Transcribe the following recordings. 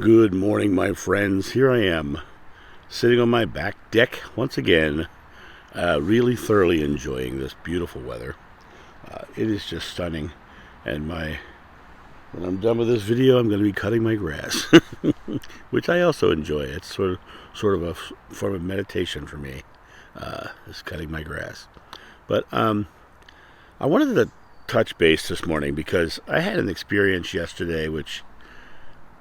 Good morning, my friends. Here I am, sitting on my back deck once again, really thoroughly enjoying this beautiful weather. It is just stunning, and when I'm done with this video, I'm going to be cutting my grass, which I also enjoy. It's sort of a form of meditation for me, is cutting my grass. But I wanted to touch base this morning because I had an experience yesterday which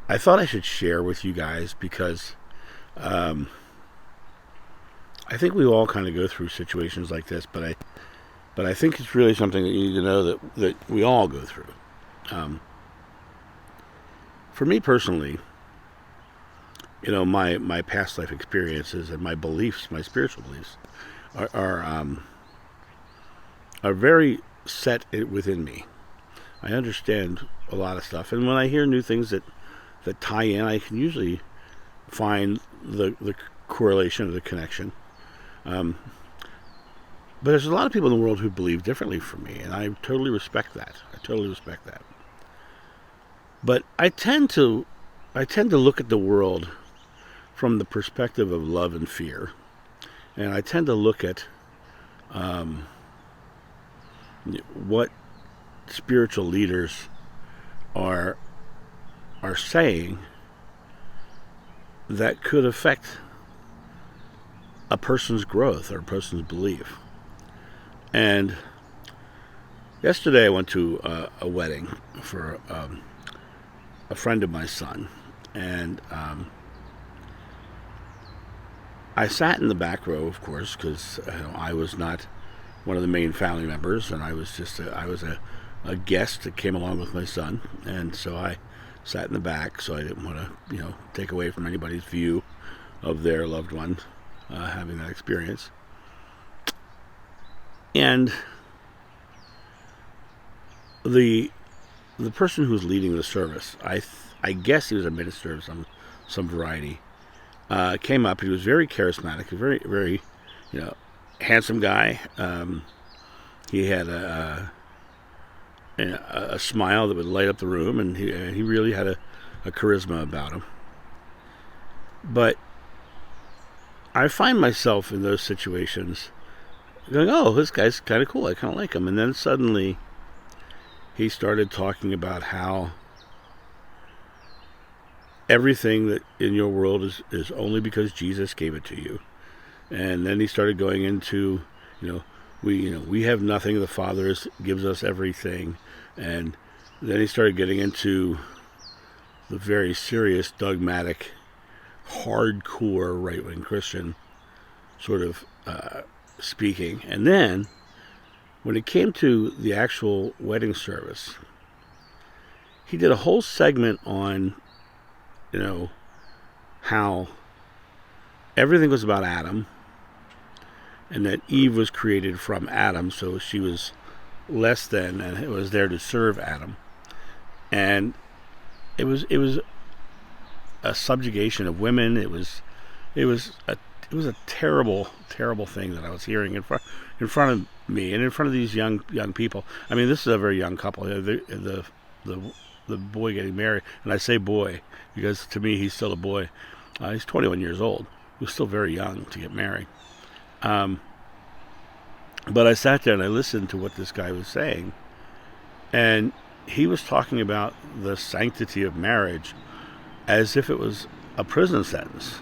I thought I should share with you guys because I think we all kind of go through situations like this, but I think it's really something that you need to know that we all go through. For me personally, my past life experiences and my beliefs, my spiritual beliefs, are very set within me. I understand a lot of stuff, and when I hear new things that tie in, I can usually find the correlation or the connection. But there's a lot of people in the world who believe differently from me, and I totally respect that. But I tend to look at the world from the perspective of love and fear, and I tend to look at what spiritual leaders are saying that could affect a person's growth or a person's belief. And yesterday I went to a wedding for a friend of my son, and I sat in the back row, of course, because I was not one of the main family members, and I was a guest that came along with my son, and so I sat in the back, so I didn't want to, take away from anybody's view of their loved one having that experience. And the person who was leading the service, I guess he was a minister of some variety, came up. He was very charismatic, a very, very, handsome guy. He had a smile that would light up the room, and he really had a charisma about him. But I find myself in those situations going, oh, this guy's kind of cool, I kind of like him. And then suddenly he started talking about how everything that in your world is only because Jesus gave it to you. And then he started going into, we have nothing, the Father gives us everything. And then he started getting into the very serious, dogmatic, hardcore right-wing Christian sort of speaking. And then when it came to the actual wedding service, he did a whole segment on, how everything was about Adam, and that Eve was created from Adam, so she was less than, and it was there to serve Adam. And it was a subjugation of women. It was a terrible thing that I was hearing in front of me and in front of these young people. I mean, this is a very young couple. The boy getting married, and I say boy because to me he's still a boy. He's 21 years old. He was still very young to get married. But I sat there and I listened to what this guy was saying, and he was talking about the sanctity of marriage as if it was a prison sentence,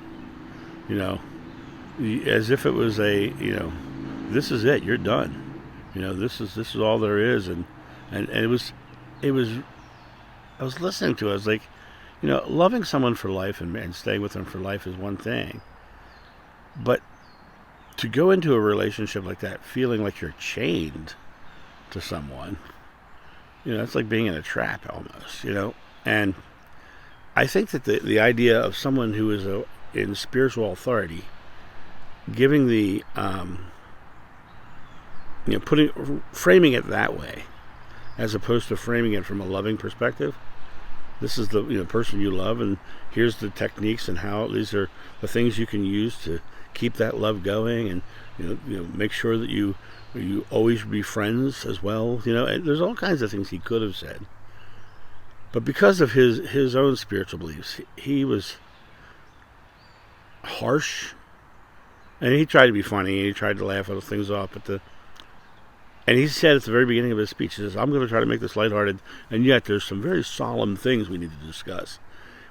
as if it was this is it, you're done, this is all there is, and it was I was listening to it. I was like, loving someone for life and staying with them for life is one thing, but to go into a relationship like that feeling like you're chained to someone, it's like being in a trap almost, and I think that the idea of someone who is in spiritual authority giving the framing it that way as opposed to framing it from a loving perspective. This is the person you love, and here's the techniques and how these are the things you can use to keep that love going, and make sure that you always be friends as well. There's all kinds of things he could have said, But because of his own spiritual beliefs, he was harsh, and he tried to be funny, and he tried to laugh other things off. And he said at the very beginning of his speech, he says, "I'm going to try to make this lighthearted, and yet there's some very solemn things we need to discuss."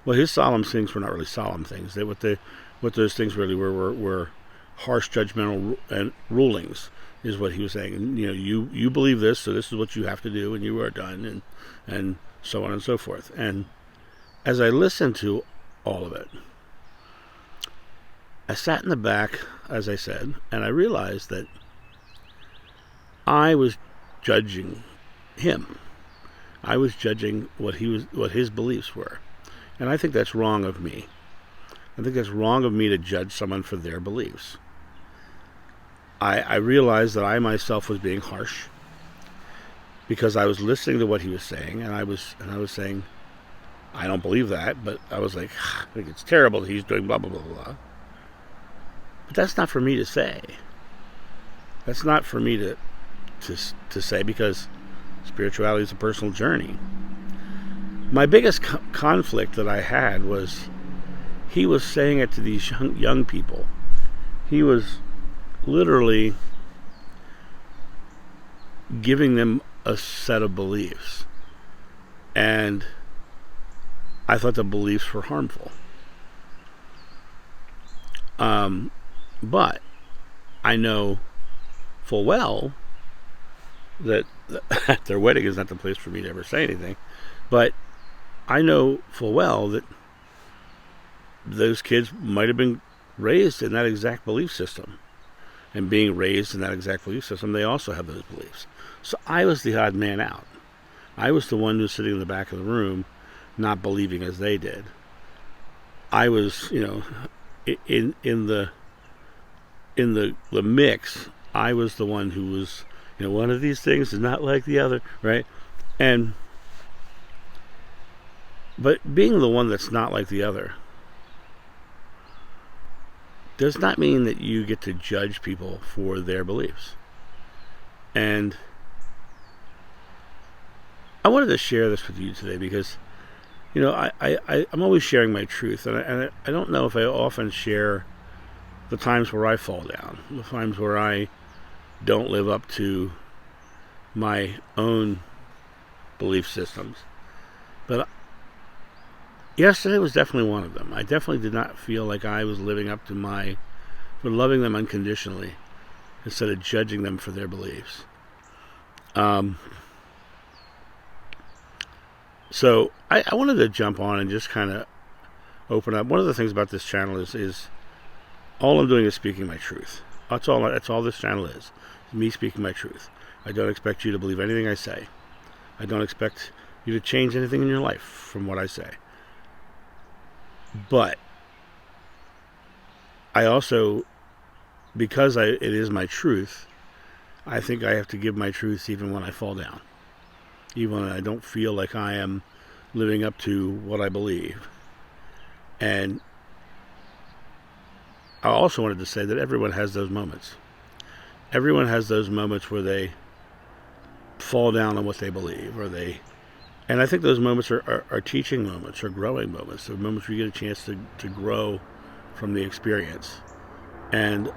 Well, his solemn things were not really solemn things. What those things really were harsh, judgmental and rulings, is what he was saying. And, you believe this, so this is what you have to do, and you are done, and so on and so forth. And as I listened to all of it, I sat in the back, as I said, and I realized that I was judging him. I was judging what his beliefs were. And I think that's wrong of me. I think that's wrong of me to judge someone for their beliefs. I realized that I myself was being harsh because I was listening to what he was saying, and I was saying, I don't believe that, but I was like, I think it's terrible that he's doing blah, blah, blah, blah. But that's not for me to say. That's not for me to say, because spirituality is a personal journey. My biggest conflict that I had was he was saying it to these young people. He was literally giving them a set of beliefs. And I thought the beliefs were harmful. But I know full well that their wedding is not the place for me to ever say anything. But I know full well that those kids might have been raised in that exact belief system. And being raised in that exact belief system, they also have those beliefs. So I was the odd man out. I was the one who was sitting in the back of the room, not believing as they did. I was, in the mix. I was the one who was, one of these things is not like the other, right? But being the one that's not like the other does not mean that you get to judge people for their beliefs. And I wanted to share this with you today because, I'm always sharing my truth, and I don't know if I often share the times where I fall down, the times where I don't live up to my own belief systems. But yesterday was definitely one of them. I definitely did not feel like I was living up to for loving them unconditionally instead of judging them for their beliefs. So I wanted to jump on and just kind of open up. One of the things about this channel is all I'm doing is speaking my truth. That's all this channel is me speaking my truth. I don't expect you to believe anything I say. I don't expect you to change anything in your life from what I say. But I also, because it is my truth, I think I have to give my truth even when I fall down. Even when I don't feel like I am living up to what I believe. And I also wanted to say that everyone has those moments. Everyone has those moments where they fall down on what they believe, and I think those moments are teaching moments, or growing moments. They're moments where you get a chance to grow from the experience. And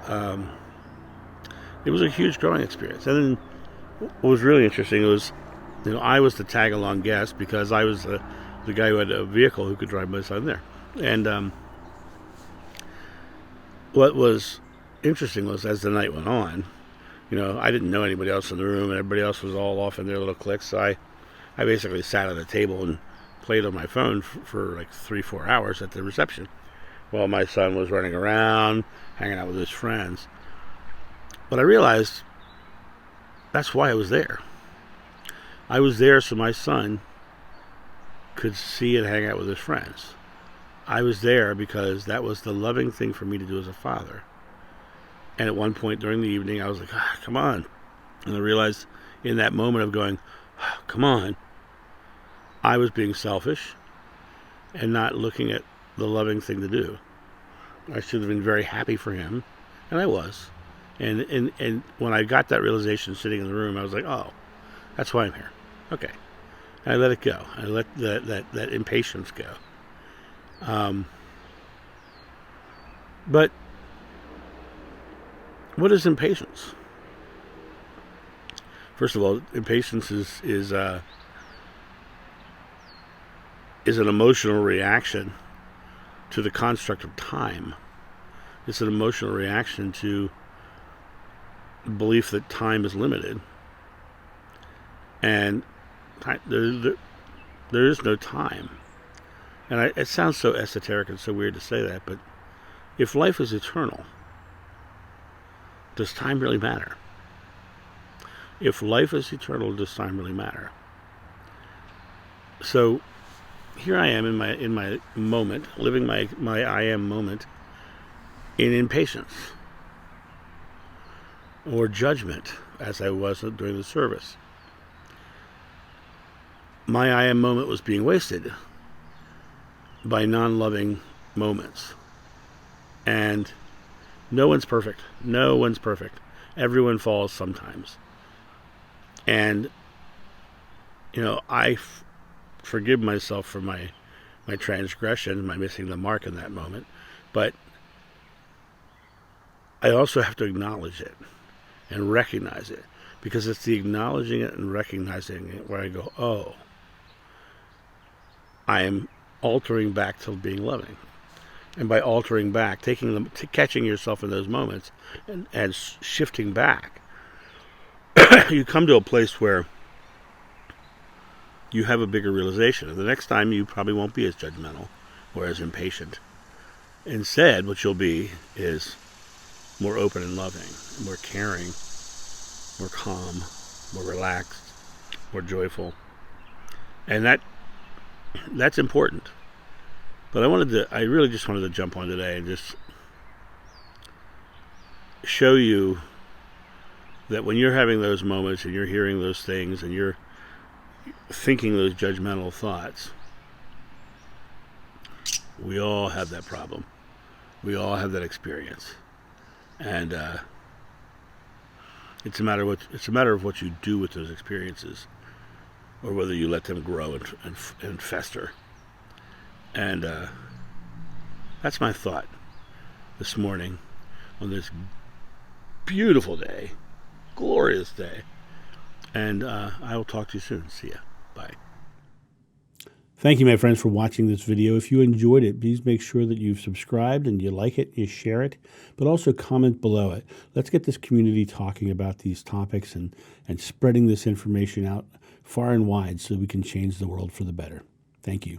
it was a huge growing experience. And then what was really interesting was, I was the tag-along guest because I was the guy who had a vehicle who could drive my son there. And what was interesting was, as the night went on, I didn't know anybody else in the room, and everybody else was all off in their little cliques. So I basically sat at a table and played on my phone for like 3-4 hours at the reception while my son was running around, hanging out with his friends. But I realized that's why I was there. I was there so my son could see and hang out with his friends. I was there because that was the loving thing for me to do as a father. And at one point during the evening, I was like, come on. And I realized in that moment of going, come on, I was being selfish and not looking at the loving thing to do. I should have been very happy for him, and I was. And when I got that realization sitting in the room, I was like, oh, that's why I'm here. Okay. I let it go. I let that impatience go. But what is impatience? First of all, impatience is an emotional reaction to the construct of time. It's an emotional reaction to belief that time is limited, and there is no time. And it sounds so esoteric and so weird to say that, but if life is eternal, does time really matter? If life is eternal, does time really matter? So here I am in my moment, living my I am moment in impatience or judgment, as I was during the service. My I am moment was being wasted by non-loving moments. And no one's perfect. No one's perfect. Everyone falls sometimes. And, I forgive myself for my transgression, my missing the mark in that moment. But I also have to acknowledge it and recognize it, because it's the acknowledging it and recognizing it where I go, oh, I am altering back to being loving. And by altering back, catching yourself in those moments and shifting back, you come to a place where you have a bigger realization. And the next time you probably won't be as judgmental or as impatient. Instead, what you'll be is more open and loving, more caring, more calm, more relaxed, more joyful. And that's important. But I really just wanted to jump on today and just show you that when you're having those moments and you're hearing those things and you're thinking those judgmental thoughts, we all have that problem. We all have that experience. And it's a matter of what you do with those experiences, or whether you let them grow and fester. And that's my thought this morning on this beautiful day, glorious day. And I will talk to you soon. See ya. Bye. Thank you, my friends, for watching this video. If you enjoyed it, please make sure that you've subscribed and you like it, you share it, but also comment below it. Let's get this community talking about these topics and spreading this information out far and wide so we can change the world for the better. Thank you.